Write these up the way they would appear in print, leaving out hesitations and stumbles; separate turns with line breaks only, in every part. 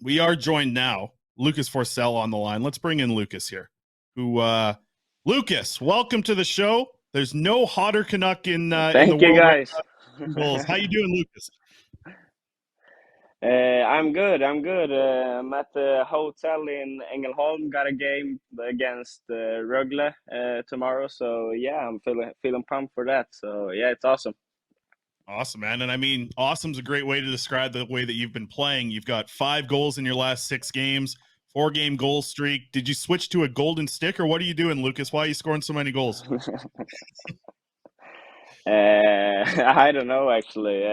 We are joined now, Lucas Forsell on the line. Let's bring in Lucas here. Lucas, welcome to the show. There's no hotter Canuck in the
Thank you,
world right
guys.
now. Goals. How you doing, Lucas?
I'm good. I'm good. I'm at the hotel in Ängelholm. Got a game against Rögle tomorrow. So yeah, I'm feeling pumped for that. So yeah, it's awesome.
Awesome, man. And I mean, awesome's a great way to describe the way that you've been playing. You've got 5 goals in your last 6 games, 4-game goal streak. Did you switch to a golden stick, or what are you doing, Lucas? Why are you scoring so many goals?
I don't know actually.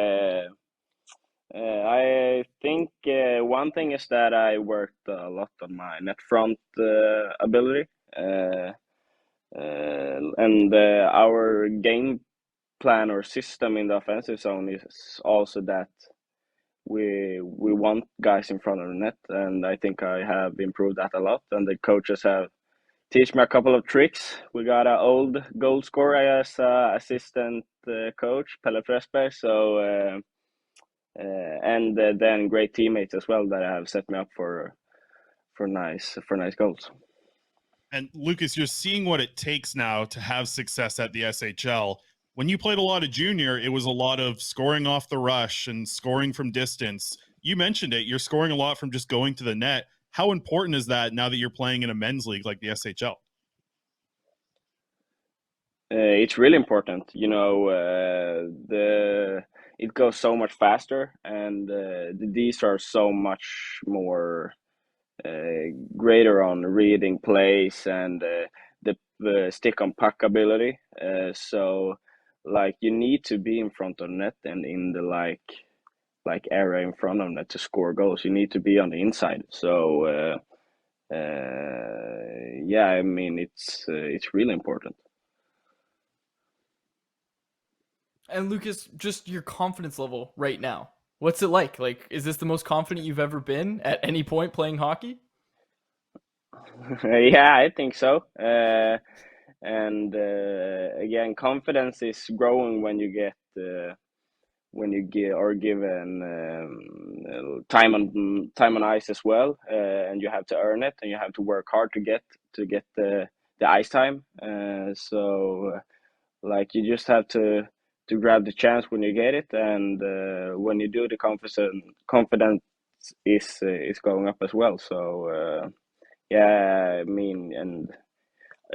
I think one thing is that I worked a lot on my net front ability, and our game plan or system in the offensive zone is also that we want guys in front of the net, and I think I have improved that a lot. And the coaches have teach me a couple of tricks. We got an old goal scorer as assistant coach, Pelle Fresberg. So and then great teammates as well that have set me up for nice goals.
And Lucas, you're seeing what it takes now to have success at the SHL. When you played a lot of junior, it was a lot of scoring off the rush and scoring from distance. You mentioned it. You're scoring a lot from just going to the net. How important is that now that you're playing in a men's league like the SHL?
It's really important. You know, it goes so much faster, and the D's are so much more greater on reading plays and the stick on puck ability. So, like, you need to be in front of net and in the like area in front of net to score goals. You need to be on the inside. So, yeah, I mean, it's really important.
And Lucas, just your confidence level right now. What's it like? Like, is this the most confident you've ever been at any point playing hockey?
Yeah, I think so. And again, confidence is growing when you get or given time on ice as well, and you have to earn it, and you have to work hard to get the ice time. So like you just have to grab the chance when you get it, and when you do, the confidence is going up as well. So yeah, I mean, and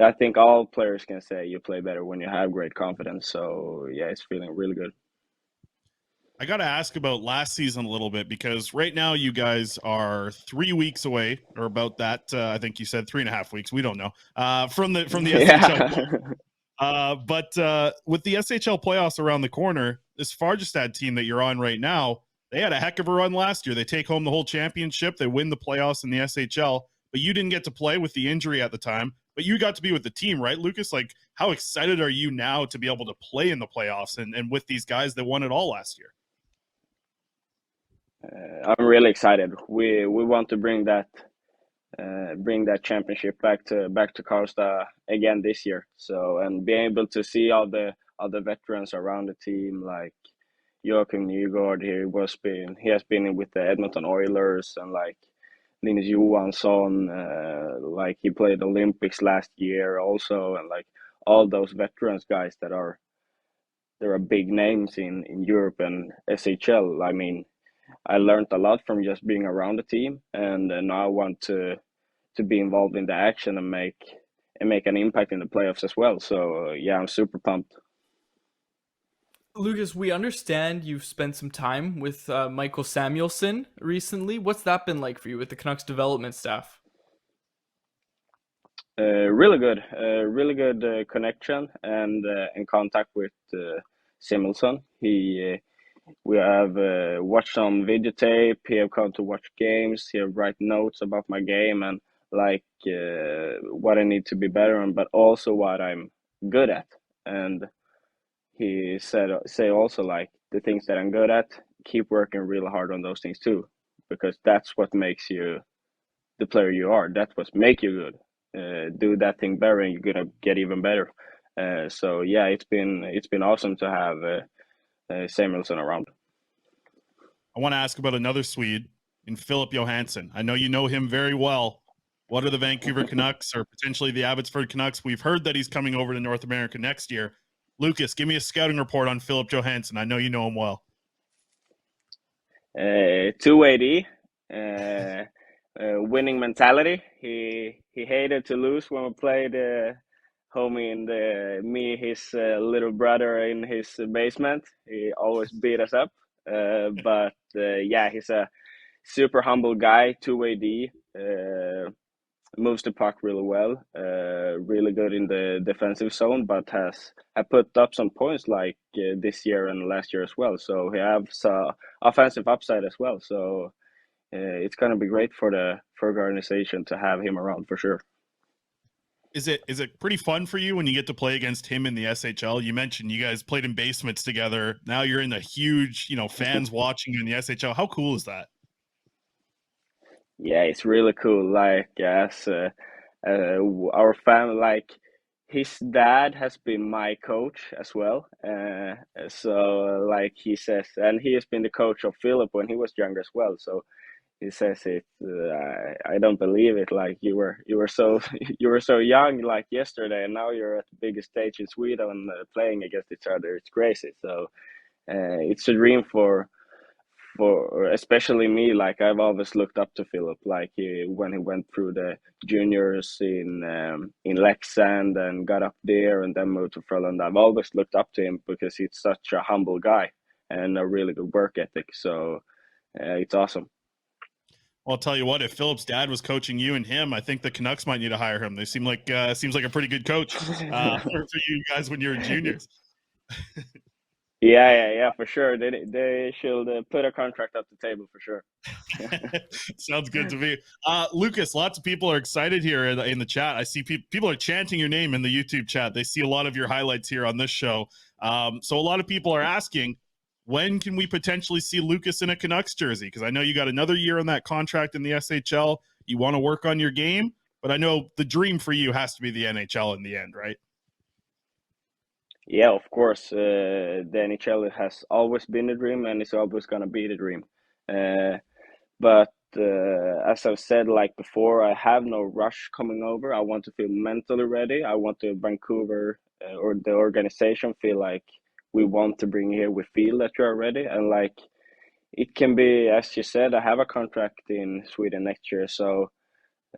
I think all players can say you play better when you have great confidence. So yeah, it's feeling really good.
I got to ask about last season a little bit because right now you guys are 3 weeks away, or about that. I think you said 3.5 weeks. We don't know from the SHL.
Yeah.
But with the SHL playoffs around the corner, this Fargestad team that you're on right now, they had a heck of a run last year. They take home the whole championship. They win the playoffs in the SHL, but you didn't get to play with the injury at the time. But you got to be with the team, right, Lucas? Like, how excited are you now to be able to play in the playoffs and with these guys that won it all last year?
I'm really excited. We want to bring that championship back to Karlstad again this year. So and be able to see all the veterans around the team, like Joachim Nygård. He has been with the Edmonton Oilers, and like Linus Johansson, like he played Olympics last year also, and like all those veterans guys there are big names in Europe and SHL. I mean, I learned a lot from just being around the team, and now I want to be involved in the action and make an impact in the playoffs as well. So yeah, I'm super pumped.
Lucas, we understand you've spent some time with Michael Samuelsson recently. What's that been like for you with the Canucks development staff?
Really good connection and in contact with Samuelsson. We have watched some videotape. He have come to watch games. He have write notes about my game and like what I need to be better on, but also what I'm good at. And he say also like the things that I'm good at. Keep working real hard on those things too, because that's what makes you the player you are. That's what make you good. Do that thing better, and you're gonna get even better. So yeah, it's been awesome to have Samuelsson around.
I want to ask about another Swede, in Philip Johansson? I know you know him very well. What are the Vancouver Canucks or potentially the Abbotsford Canucks? We've heard that he's coming over to North America next year. Lucas, give me a scouting report on Philip Johansson. I know you know him well.
280, winning mentality. He hated to lose when we played homie in his little brother in his basement. He always beat us up. But yeah, he's a super humble guy, 2AD. Moves the puck really well, really good in the defensive zone, but has put up some points like this year and last year as well. So he has offensive upside as well. So it's going to be great for the organization to have him around for sure.
Is it pretty fun for you when you get to play against him in the SHL? You mentioned you guys played in basements together. Now you're in the huge, fans watching you in the SHL. How cool is that?
Yeah, it's really cool. Like, as our family, like, his dad has been my coach as well. So, like he says, and he has been the coach of Philip when he was younger as well. So he says it. I don't believe it. Like, you were so you were so young, like yesterday, and now you're at the biggest stage in Sweden playing against each other. It's crazy. So it's a dream for especially me. Like, I've always looked up to Philip, like when he went through the juniors in Leksand and got up there and then moved to Frölunda. I've always looked up to him because he's such a humble guy and a really good work ethic. So it's awesome.
Well, I'll tell you what, if Philip's dad was coaching you and him, I think the Canucks might need to hire him. They seem like seems like a pretty good coach for you guys when you're juniors.
Yeah, for sure. They should put a contract up the table for sure.
Sounds good to me. Lucas, lots of people are excited here in the chat. I see people are chanting your name in the YouTube chat. They see a lot of your highlights here on this show. So a lot of people are asking, when can we potentially see Lucas in a Canucks jersey? Because I know you got another year on that contract in the SHL. You want to work on your game, but I know the dream for you has to be the NHL in the end, right?
Yeah, of course. The NHL has always been a dream, and it's always gonna be the dream. But as I've said, like before, I have no rush coming over. I want to feel mentally ready. I want to Vancouver or the organization feel like we want to bring here. We feel that you're ready, and like it can be, as you said, I have a contract in Sweden next year, so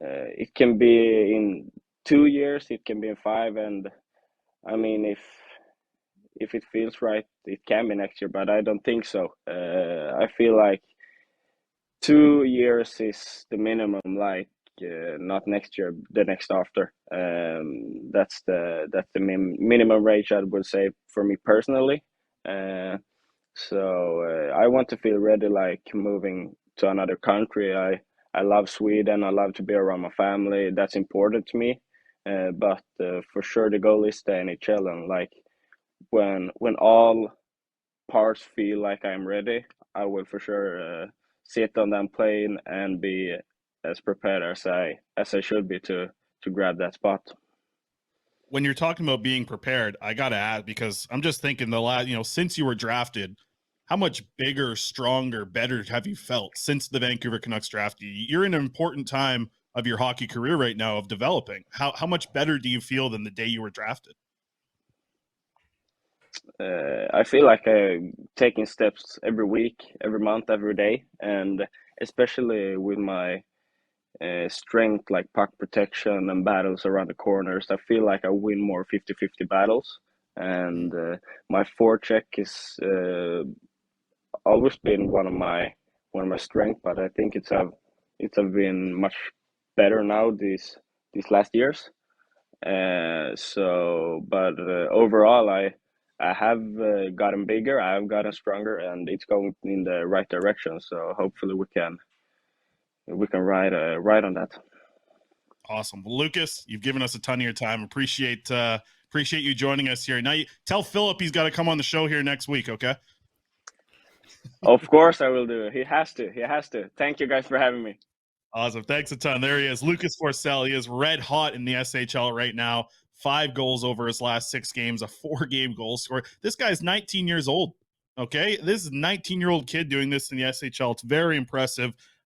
it can be in 2 years, it can be in 5, and I mean if it feels right, it can be next year, but I don't think so. I feel like 2 years is the minimum, like not next year, the next after. That's the minimum range, I would say, for me personally. So I want to feel ready, like moving to another country. I love Sweden. I love to be around my family. That's important to me. But for sure, the goal is the NHL, and like when all parts feel like I'm ready, I will for sure sit on that plane and be as prepared as I should be to grab that spot.
When you're talking about being prepared, I got to ask, because I'm just thinking since you were drafted, how much bigger, stronger, better have you felt since the Vancouver Canucks draft you? You're in an important time of your hockey career right now of developing. How much better do you feel than the day you were drafted?
I feel like I'm taking steps every week, every month, every day, and especially with my strength, like puck protection and battles around the corners. I feel like I win more 50-50 battles, and my forecheck is always been one of my strengths, but I think it's have been much better now these last years. But overall, I have gotten bigger, I have gotten stronger, and it's going in the right direction. So hopefully we can ride on that.
Awesome. Well, Lucas, you've given us a ton of your time. Appreciate you joining us here. Now, tell Philip he's got to come on the show here next week, okay?
Of course I will do it. He has to. Thank you guys for having me.
Awesome. Thanks a ton. There he is. Lucas Forsell. He is red hot in the SHL right now. 5 goals over his last 6 games, a 4-game goal scorer. This guy's 19 years old. Okay. This is a 19-year-old kid doing this in the SHL. It's very impressive.